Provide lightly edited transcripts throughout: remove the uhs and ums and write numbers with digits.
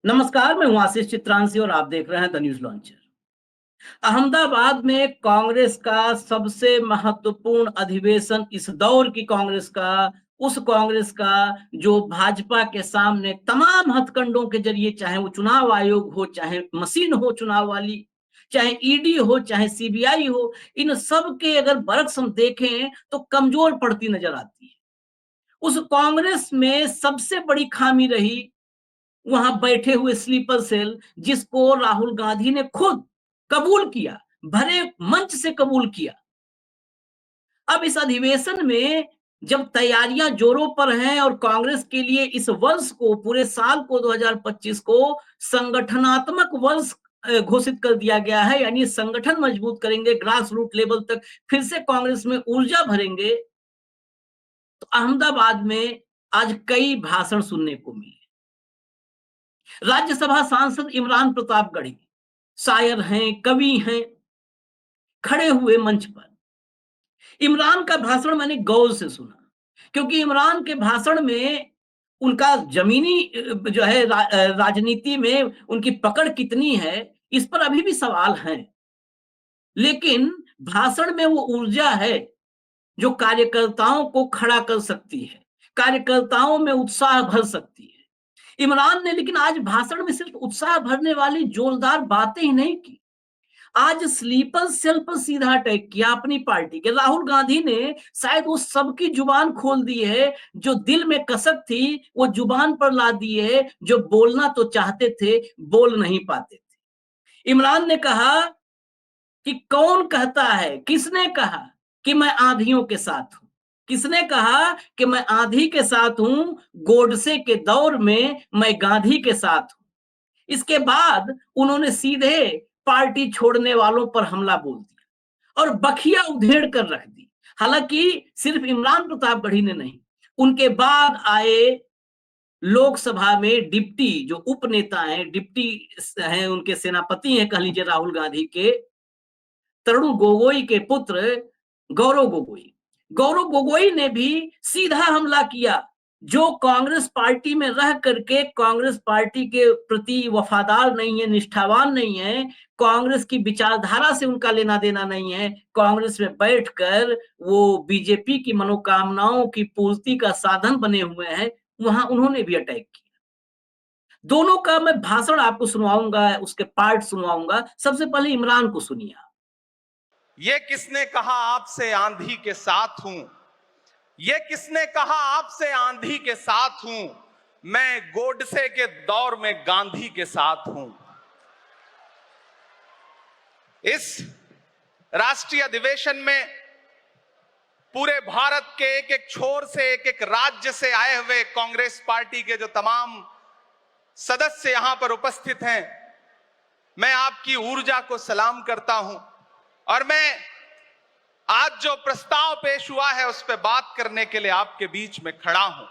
नमस्कार, मैं हूं आशीष चित्रांशी और आप देख रहे हैं द न्यूज लॉन्चर। अहमदाबाद में कांग्रेस का सबसे महत्वपूर्ण अधिवेशन इस दौर की कांग्रेस का, उस कांग्रेस का जो भाजपा के सामने तमाम हथकंडों के जरिए, चाहे वो चुनाव आयोग हो, चाहे मशीन हो चुनाव वाली, चाहे ईडी हो, चाहे सीबीआई हो, इन सब के अगर बरक्स हम देखें तो कमजोर पड़ती नजर आती है। उस कांग्रेस में सबसे बड़ी खामी रही वहां बैठे हुए स्लीपर सेल, जिसको राहुल गांधी ने खुद कबूल किया, भरे मंच से कबूल किया। अब इस अधिवेशन में जब तैयारियां जोरों पर हैं और कांग्रेस के लिए इस वर्ष को, पूरे साल को 2025 को संगठनात्मक वर्ष घोषित कर दिया गया है, यानी संगठन मजबूत करेंगे, ग्रास रूट लेवल तक फिर से कांग्रेस में ऊर्जा भरेंगे, तो अहमदाबाद में आज कई भाषण सुनने को मिले। राज्यसभा सांसद इमरान प्रतापगढ़ी शायर हैं, कवि हैं, खड़े हुए मंच पर। इमरान का भाषण मैंने गौर से सुना, क्योंकि इमरान के भाषण में उनका जमीनी जो है राजनीति में उनकी पकड़ कितनी है, इस पर अभी भी सवाल हैं। लेकिन भाषण में वो ऊर्जा है जो कार्यकर्ताओं को खड़ा कर सकती है, कार्यकर्ताओं में उत्साह भर सकती है। इमरान ने लेकिन आज भाषण में सिर्फ उत्साह भरने वाली जोरदार बातें ही नहीं की, आज स्लीपर सेल पर सीधा अटैक किया अपनी पार्टी के। राहुल गांधी ने शायद वो सबकी जुबान खोल दी है, जो दिल में कसक थी वो जुबान पर ला दी है, जो बोलना तो चाहते थे बोल नहीं पाते थे। इमरान ने कहा कि कौन कहता है, किसने कहा कि मैं आंधियों के साथ हूं, किसने कहा कि मैं आंधी के साथ हूं, गोडसे के दौर में मैं गांधी के साथ हूं। इसके बाद उन्होंने सीधे पार्टी छोड़ने वालों पर हमला बोल दिया और बखिया उधेड़ कर रख दी। हालांकि सिर्फ इमरान प्रतापगढ़ी ने नहीं, उनके बाद आए लोकसभा में डिप्टी जो उपनेता हैं, डिप्टी हैं, उनके सेनापति हैं कह लीजिए राहुल गांधी के, तरुण गोगोई के पुत्र गौरव गोगोई ने भी सीधा हमला किया। जो कांग्रेस पार्टी में रह करके कांग्रेस पार्टी के प्रति वफादार नहीं है, निष्ठावान नहीं है, कांग्रेस की विचारधारा से उनका लेना देना नहीं है, कांग्रेस में बैठकर वो बीजेपी की मनोकामनाओं की पूर्ति का साधन बने हुए हैं, वहां उन्होंने भी अटैक किया। दोनों का मैं भाषण आपको सुनवाऊंगा, उसके पार्ट सुनवाऊंगा। सबसे पहले इमरान को सुनिए। ये किसने कहा आपसे आंधी के साथ हूं, ये किसने कहा आपसे आंधी के साथ हूं, मैं गोडसे के दौर में गांधी के साथ हूं। इस राष्ट्रीय अधिवेशन में पूरे भारत के एक एक छोर से, एक एक राज्य से आए हुए कांग्रेस पार्टी के जो तमाम सदस्य यहां पर उपस्थित हैं, मैं आपकी ऊर्जा को सलाम करता हूं और मैं आज जो प्रस्ताव पेश हुआ है उस पर बात करने के लिए आपके बीच में खड़ा हूं।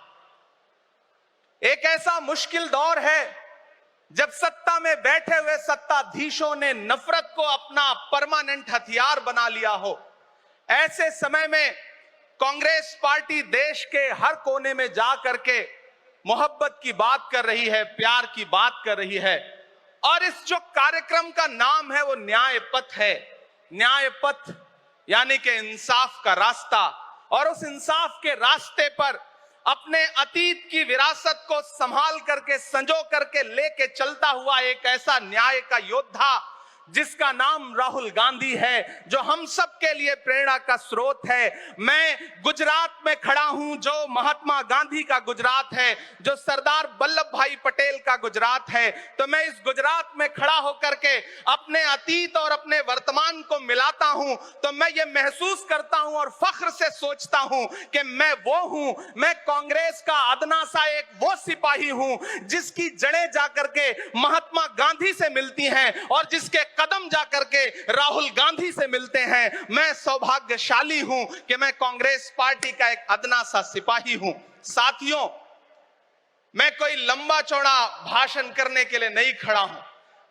एक ऐसा मुश्किल दौर है जब सत्ता में बैठे हुए सत्ताधीशों ने नफरत को अपना परमानेंट हथियार बना लिया हो। ऐसे समय में कांग्रेस पार्टी देश के हर कोने में जा करके मोहब्बत की बात कर रही है, प्यार की बात कर रही है, और इस जो कार्यक्रम का नाम है वो न्याय पथ है। न्याय पथ यानी कि इंसाफ का रास्ता, और उस इंसाफ के रास्ते पर अपने अतीत की विरासत को संभाल करके, संजो करके लेके चलता हुआ एक ऐसा न्याय का योद्धा जिसका नाम राहुल गांधी है, जो हम सब के लिए प्रेरणा का स्रोत है। मैं गुजरात में खड़ा हूं, जो महात्मा गांधी का गुजरात है, जो सरदार वल्लभ भाई पटेल का गुजरात है। तो मैं इस गुजरात में खड़ा होकर के अपने अतीत और अपने वर्तमान को मिलाता हूं, तो मैं ये महसूस करता हूं और फख्र से सोचता हूं कि मैं वो हूं, मैं कांग्रेस का अदना सा एक वो सिपाही हूं जिसकी जड़ें जाकर के महात्मा गांधी से मिलती हैं और जिसके कदम जाकर के राहुल गांधी से मिलते हैं। मैं सौभाग्यशाली हूं कि मैं कांग्रेस पार्टी का एक अदना सा सिपाही हूं। साथियों, मैं कोई लंबा चौड़ा भाषण करने के लिए नहीं खड़ा हूं,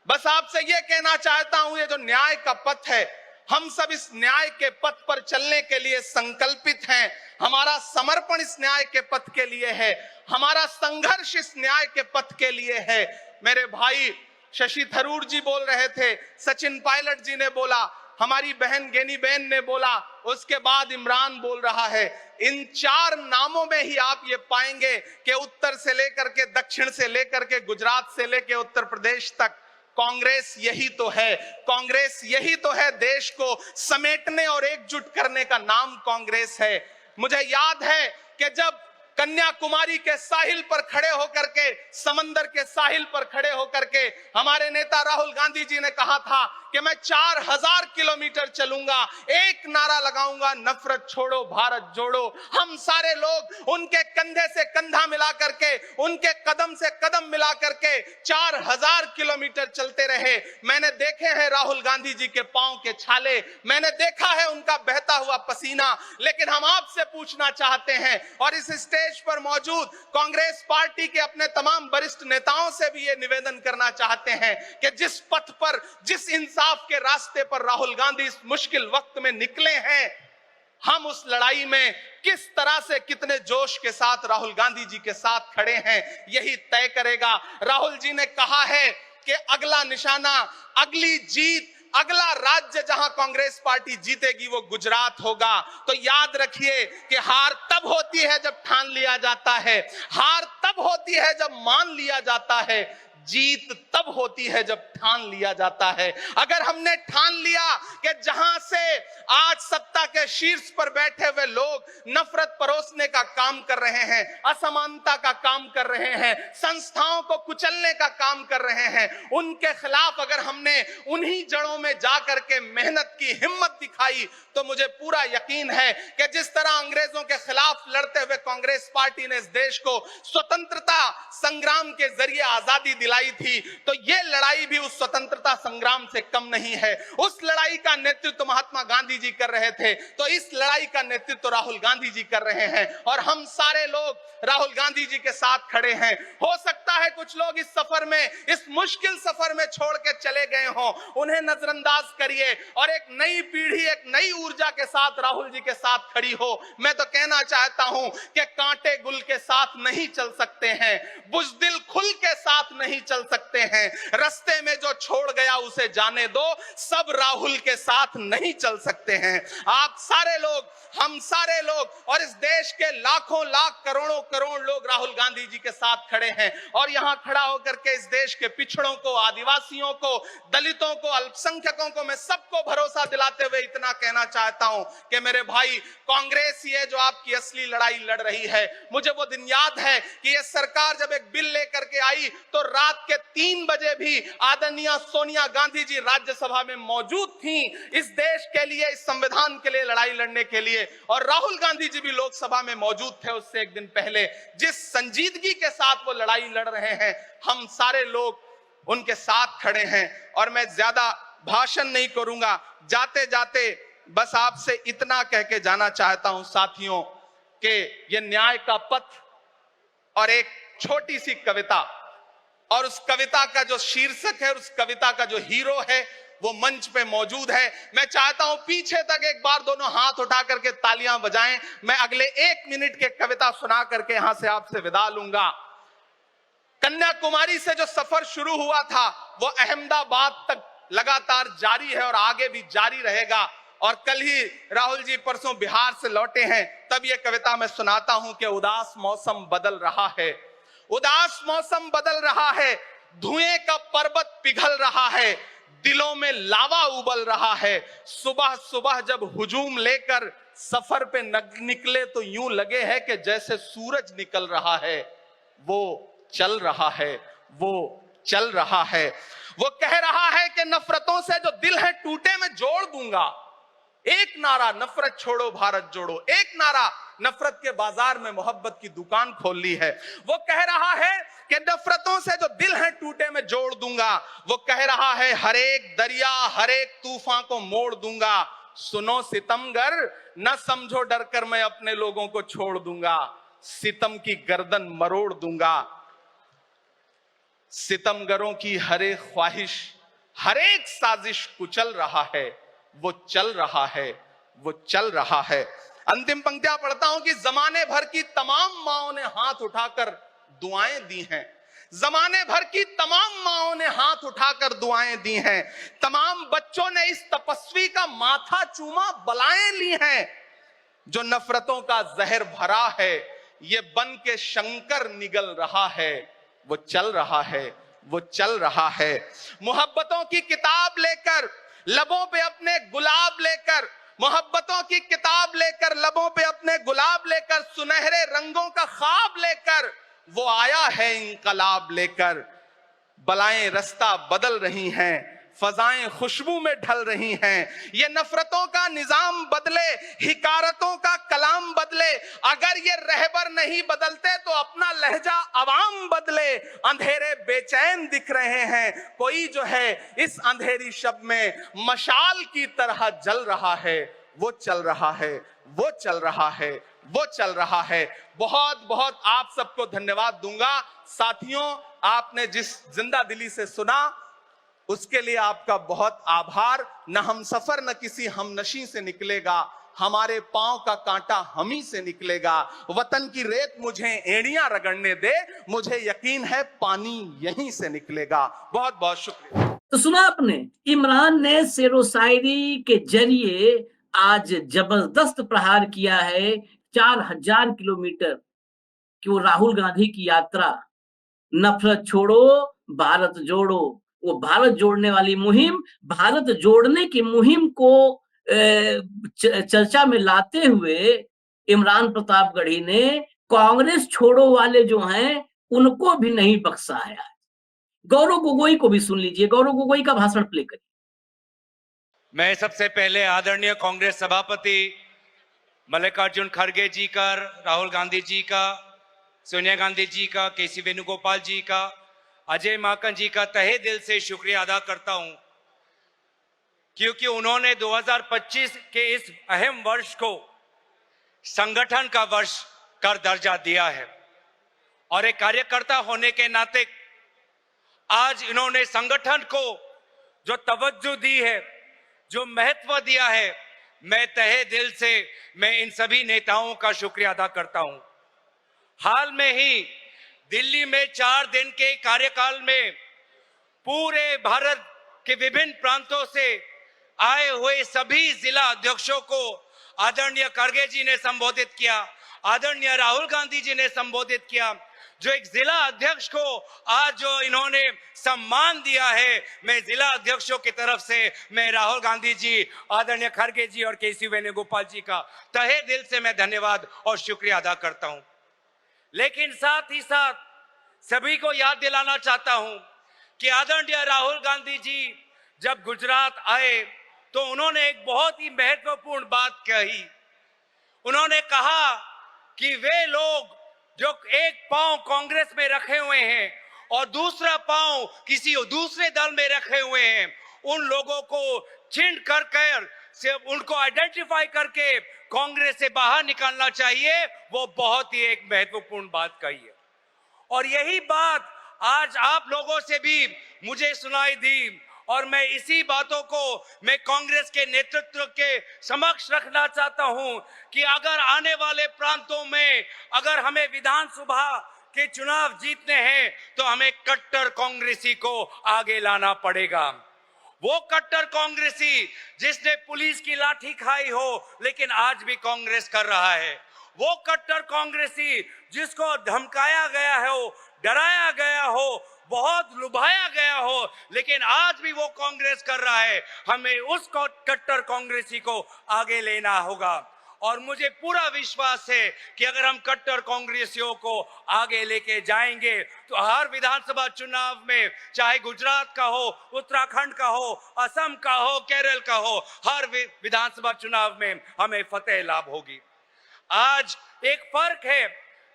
बस आपसे यह कहना चाहता हूं, ये जो न्याय का पथ है, हम सब इस न्याय के पथ पर चलने के लिए संकल्पित हैं। हमारा समर्पण इस न्याय के पथ के लिए है, हमारा संघर्ष इस न्याय के पथ के लिए है। मेरे भाई शशि थरूर जी बोल रहे थे, सचिन पायलट जी ने बोला, हमारी बहन गेनी बेन ने बोला, उसके बाद इमरान बोल रहा है। इन 4 नामों में ही आप ये पाएंगे कि उत्तर से लेकर के दक्षिण से लेकर के गुजरात से लेकर उत्तर प्रदेश तक कांग्रेस यही तो है। कांग्रेस यही तो है, देश को समेटने और एकजुट करने का नाम कांग्रेस है। मुझे याद है कि जब कन्याकुमारी के साहिल पर खड़े होकर के, समंदर के साहिल पर खड़े होकर के हमारे नेता राहुल गांधी जी ने कहा था कि मैं 4000 किलोमीटर चलूंगा, एक नारा लगाऊंगा, नफरत छोड़ो भारत जोड़ो। हम सारे लोग उनके कंधे से कंधा मिला करके, उनके कदम से कदम मिला करके 4000 किलोमीटर चलते रहे। मैंने देखे हैं राहुल गांधी जी के पांव के छाले, मैंने देखा है उनका बहता हुआ पसीना। लेकिन हम आपसे पूछना चाहते हैं और इस स्टेज पर मौजूद कांग्रेस पार्टी के अपने तमाम वरिष्ठ नेताओं से भी ये निवेदन करना चाहते हैं कि जिस पथ पर, जिस इंसाफ के रास्ते पर राहुल गांधी इस मुश्किल वक्त में निकले हैं, हम उस लड़ाई में किस तरह से, कितने जोश के साथ राहुल गांधी जी के साथ खड़े हैं, यही तय करेगा। राहुल जी ने कहा है कि अगला निशाना, अगली जीत, अगला राज्य जहां कांग्रेस पार्टी जीतेगी वो गुजरात होगा। तो याद रखिए कि हार तब होती है जब ठान लिया जाता है, हार तब होती है जब मान लिया जाता है, जीत तब होती है जब ठान लिया जाता है। अगर हमने ठान लिया कि जहां से आज सत्ता के शीर्ष पर बैठे हुए लोग नफरत परोसने का काम कर रहे हैं, असमानता का काम कर रहे हैं, संस्थाओं को कुचलने का काम कर रहे हैं, उनके खिलाफ अगर हमने उन्हीं जड़ों में जाकर के मेहनत की, हिम्मत दिखाई, तो मुझे पूरा यकीन है कि जिस तरह अंग्रेजों के खिलाफ लड़ते हुए कांग्रेस पार्टी ने इस देश को स्वतंत्रता संग्राम के जरिए आजादी दिलाई थी, तो ये लड़ाई भी उस स्वतंत्रता संग्राम से कम नहीं है। उस लड़ाई का नेतृत्व महात्मा गांधी जी कर रहे थे, तो इस लड़ाई का नेतृत्व राहुल गांधी जी कर रहे हैं और हम सारे लोग राहुल गांधी जी के साथ खड़े हैं। हो सकता है कुछ लोग इस सफर में, इस मुश्किल सफर में छोड़ के चले गए हों, उन्हें नजरअंदाज करिए और एक नई पीढ़ी, एक नई ऊर्जा के साथ राहुल जी के साथ खड़ी हो। मैं तो कहना चाहता हूं कि कांटे गुल के साथ नहीं चल सकते हैं, बुज़दिल खुल के साथ नहीं चल सकते हैं, रास्ते में जो छोड़ गया उसे जाने दो, सब राहुल के साथ नहीं चल सकते हैं। आप सारे लोग, हम सारे लोग और इस देश के लाखों लाख करोड़ों करोड़ लोग राहुल गांधी जी के साथ खड़े हैं और यहां खड़ा होकर के इस देश के पिछड़ों को, आदिवासियों को, दलितों को, अल्पसंख्यकों को मैं सबको भरोसा दिलाते हुए इतना कहना चाहता हूं कि मेरे भाई, कांग्रेस ही है जो आपकी असली लड़ाई लड़ रही है। मुझे वो दिन याद है कि ये सरकार जब एक बिल लेकर के आई तो रात के 3 बजे भी आदरणीय सोनिया गांधी जी राज्यसभा में मौजूद थी इस देश के लिए, इस संविधान के लिए लड़ाई लड़ने के लिए, और राहुल गांधी जी भी लोकसभा में मौजूद थे उससे एक दिन पहले। जिस संजीदगी के साथ वो लड़ाई लड़ रहे हैं, हम सारे लोग उनके साथ खड़े हैं। और मैं ज्यादा भाषण नहीं करूंगा, जाते जाते बस आपसे इतना कह के जाना चाहता हूं साथियों कि ये न्याय का पथ और एक छोटी सी कविता, और उस कविता का जो शीर्षक है, उस कविता का जो हीरो है वो मंच पे मौजूद है। मैं चाहता हूं पीछे तक एक बार दोनों हाथ उठा करके तालियां बजाएं। मैं अगले 1 मिनट के कविता सुना करके यहां से आपसे विदा लूंगा। कन्याकुमारी से जो सफर शुरू हुआ था वो अहमदाबाद तक लगातार जारी है और आगे भी जारी रहेगा। और कल ही राहुल जी परसों बिहार से लौटे हैं, तब ये कविता मैं सुनाता हूं कि उदास मौसम बदल रहा है, उदास मौसम बदल रहा है, धुएं का पर्वत पिघल रहा है, दिलों में लावा उबल रहा है। सुबह सुबह जब हुजूम लेकर सफर पे निकले तो यूं लगे है कि जैसे सूरज निकल रहा है। वो चल रहा है, वो चल रहा है। वो कह रहा है कि नफरतों से जो दिल है टूटे मैं जोड़ दूंगा। एक नारा नफरत छोड़ो भारत जोड़ो, एक नारा नफरत के बाजार में मोहब्बत की दुकान खोल ली है। वो कह रहा है कि नफरतों से जो दिल है टूटे मैं जोड़ दूंगा। वो कह रहा है हर एक दरिया, हर एक तूफान को मोड़ दूंगा। सुनो सितमगर, न समझो डर कर मैं अपने लोगों को छोड़ दूंगा। सितम की गर्दन मरोड़ दूंगा। सितमगरों की हर एक ख्वाहिश, हर एक साजिश कुचल रहा है। वो चल रहा है, वो चल रहा है। अंतिम पंक्तियां पढ़ता हूं कि जमाने भर की तमाम माओं ने हाथ उठाकर दुआएं दी हैं। जमाने भर की तमाम माओं ने हाथ उठाकर दुआएं दी हैं, तमाम बच्चों ने इस तपस्वी का माथा चूमा, बलाएं ली हैं। जो नफरतों का जहर भरा है, ये बन के शंकर निगल रहा है, वो चल रहा है, वो चल रहा है। मोहब्बतों की किताब लेकर, लबों पे अपने गुलाब लेकर, मोहब्बतों की किताब लेकर, लबों पे अपने गुलाब लेकर, सुनहरे रंगों का ख्वाब लेकर वो आया है इंकलाब लेकर। बलाएं रास्ता बदल रही हैं, फजाएं खुशबू में ढल रही हैं। ये नफरतों का निजाम बदले, हिकारतों का कलाम बदले। अगर ये रहबर नहीं बदलते तो अपना लहजा अवाम बदले। अंधेरे बेचैन दिख रहे हैं, कोई जो है इस अंधेरी शब में मशाल की तरह जल रहा है। वो चल रहा है, वो चल रहा है, वो चल रहा है। बहुत बहुत आप सबको धन्यवाद दूंगा। साथियों, आपने जिस जिंदा दिली से सुना उसके लिए आपका बहुत आभार। न हम सफर न किसी हमनशी से निकलेगा, हमारे पांव का कांटा हम ही से निकलेगा। वतन की रेत मुझे एड़ियां रगड़ने दे, मुझे यकीन है पानी यहीं से निकलेगा। बहुत बहुत शुक्रिया। तो सुना आपने, इमरान ने शेरो शायरी के जरिए आज जबरदस्त प्रहार किया है 4000 किलोमीटर कि वो राहुल गांधी की यात्रा नफरत छोड़ो भारत जोड़ो, वो भारत जोड़ने वाली मुहिम, भारत जोड़ने की मुहिम को चर्चा में लाते हुए इमरान प्रतापगढ़ी ने कांग्रेस छोड़ो वाले जो हैं उनको भी नहीं बख्शा है। गौरव गोगोई को भी सुन लीजिए, गौरव गोगोई का भाषण प्ले करिए। मैं सबसे पहले आदरणीय कांग्रेस सभापति मल्लिकार्जुन खड़गे जी का, राहुल गांधी जी का, सोनिया गांधी जी का, केसी वेणुगोपाल जी का, अजय माकन जी का तहे दिल से शुक्रिया अदा करता हूं, क्योंकि उन्होंने 2025 के इस अहम वर्ष को संगठन का वर्ष का दर्जा दिया है। और एक कार्यकर्ता होने के नाते आज इन्होंने संगठन को जो तवज्जो दी है, जो महत्व दिया है, मैं तहे दिल से मैं इन सभी नेताओं का शुक्रिया अदा करता हूं। हाल में ही दिल्ली में 4 दिन के कार्यकाल में पूरे भारत के विभिन्न प्रांतों से आए हुए सभी जिला अध्यक्षों को आदरणीय खड़गे जी ने संबोधित किया, आदरणीय राहुल गांधी जी ने संबोधित किया। जो एक जिला अध्यक्ष को आज जो इन्होंने सम्मान दिया है, मैं जिला अध्यक्षों की तरफ से मैं राहुल गांधी जी, आदरणीय खड़गे जी और केसी वेणुगोपाल जी का तहे दिल से मैं धन्यवाद और शुक्रिया अदा करता हूं। लेकिन साथ ही साथ सभी को याद दिलाना चाहता हूं कि आदरणीय राहुल गांधी जी जब गुजरात आए तो उन्होंने एक बहुत ही महत्वपूर्ण बात कही। उन्होंने कहा कि वे लोग जो एक पांव कांग्रेस में रखे हुए हैं और दूसरा पांव किसी दूसरे दल में रखे हुए हैं, उन लोगों को चिन्ह कर से उनको आइडेंटिफाई करके कांग्रेस से बाहर निकालना चाहिए। वो बहुत ही एक महत्वपूर्ण बात कही है और यही बात आज आप लोगों से भी मुझे सुनाई दी और मैं इसी बातों को मैं कांग्रेस के नेतृत्व के समक्ष रखना चाहता हूं कि अगर आने वाले प्रांतों में अगर हमें विधानसभा के चुनाव जीतने हैं तो हमें कट्टर कांग्रेसी को आगे लाना पड़ेगा। वो कट्टर कांग्रेसी जिसने पुलिस की लाठी खाई हो लेकिन आज भी कांग्रेस कर रहा है, वो कट्टर कांग्रेसी जिसको धमकाया गया हो, डराया गया हो, बहुत लुभाया गया हो, लेकिन आज भी वो कांग्रेस कर रहा है। हमें उस कट्टर कांग्रेसी को आगे लेना होगा और मुझे पूरा विश्वास है कि अगर हम कट्टर कांग्रेसियों को आगे लेके जाएंगे तो हर विधानसभा चुनाव में, चाहे गुजरात का हो, उत्तराखंड का हो, असम का हो, केरल का हो, हर विधानसभा चुनाव में हमें फतेह लाभ होगी। आज एक फर्क है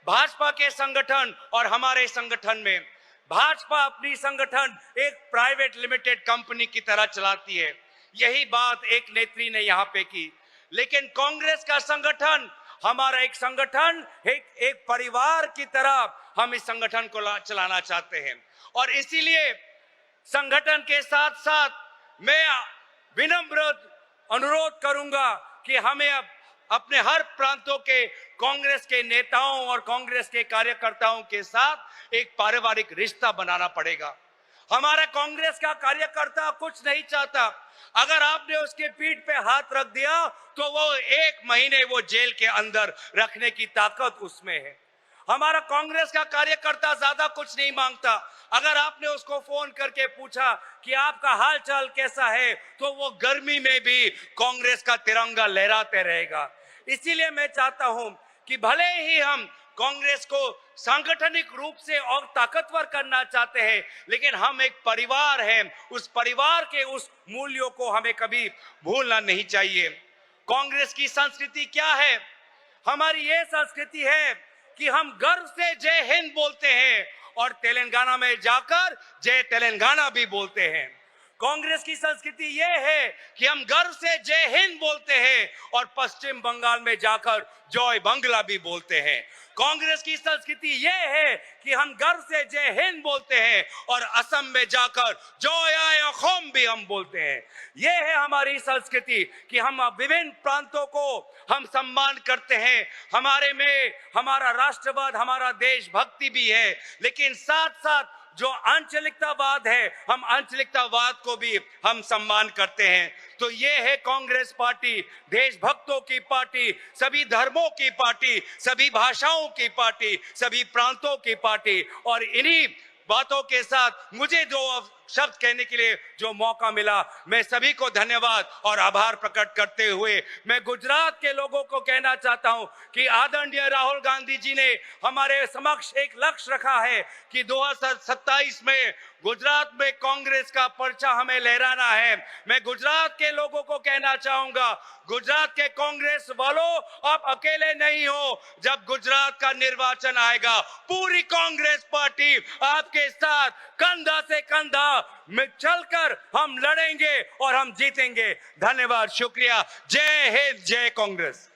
भाजपा के संगठन और हमारे संगठन में। भाजपा अपनी संगठन एक प्राइवेट लिमिटेड कंपनी की तरह चलाती है, यही बात एक नेत्री ने यहाँ पे की। लेकिन कांग्रेस का संगठन, हमारा एक संगठन एक परिवार की तरह हम इस संगठन को चलाना चाहते हैं और इसीलिए संगठन के साथ साथ मैं विनम्र अनुरोध करूंगा कि हमें अब अपने हर प्रांतों के कांग्रेस के नेताओं और कांग्रेस के कार्यकर्ताओं के साथ एक पारिवारिक रिश्ता बनाना पड़ेगा। हमारा कांग्रेस का कार्यकर्ता कुछ नहीं चाहता। अगर आपने उसके पीठ पे हाथ रख दिया तो वो 1 महीने वो जेल के अंदर रखने की ताकत उसमें है। हमारा कांग्रेस का कार्यकर्ता ज्यादा कुछ नहीं मांगता। अगर आपने उसको फोन करके पूछा कि आपका हाल चाल कैसा है, तो वो गर्मी में भी कांग्रेस का तिरंगा लहराते रहेगा। इसीलिए मैं चाहता हूं कि भले ही हम कांग्रेस को सांगठनिक रूप से और ताकतवर करना चाहते हैं, लेकिन हम एक परिवार हैं। उस परिवार के उस मूल्यों को हमें कभी भूलना नहीं चाहिए। कांग्रेस की संस्कृति क्या है? हमारी ये संस्कृति है कि हम गर्व से जय हिंद बोलते हैं और तेलंगाना में जाकर जय तेलंगाना भी बोलते हैं। कांग्रेस की संस्कृति ये है कि हम गर्व से जय हिंद बोलते हैं और पश्चिम बंगाल में जाकर जय बांग्ला भी बोलते हैं। कांग्रेस की संस्कृति ये है कि हम गर्व से जय हिंद बोलते हैं और असम में जाकर जय असम भी हम बोलते हैं। ये है हमारी संस्कृति कि हम विभिन्न प्रांतों को हम सम्मान करते हैं। हमारे में हमारा राष्ट्रवाद, हमारा देशभक्ति भी है, लेकिन साथ साथ जो आंचलिकतावाद है, हम आंचलिकतावाद को भी हम सम्मान करते हैं। तो ये है कांग्रेस पार्टी, देशभक्तों की पार्टी, सभी धर्मों की पार्टी, सभी भाषाओं की पार्टी, सभी प्रांतों की पार्टी। और इन्हीं बातों के साथ मुझे जो शब्द कहने के लिए जो मौका मिला, मैं सभी को धन्यवाद और आभार प्रकट करते हुए मैं गुजरात के लोगों को कहना चाहता हूं कि आदरणीय राहुल गांधी जी ने हमारे समक्ष एक लक्ष्य रखा है कि 2027 में गुजरात में कांग्रेस का पर्चा हमें लहराना है। मैं गुजरात के लोगों को कहना चाहूंगा, गुजरात के कांग्रेस वालों, आप अकेले नहीं हो। जब गुजरात का निर्वाचन आएगा, पूरी कांग्रेस पार्टी आपके साथ कंधा से कंधा में चलकर हम लड़ेंगे और हम जीतेंगे। धन्यवाद, शुक्रिया। जय हिंद, जय कांग्रेस।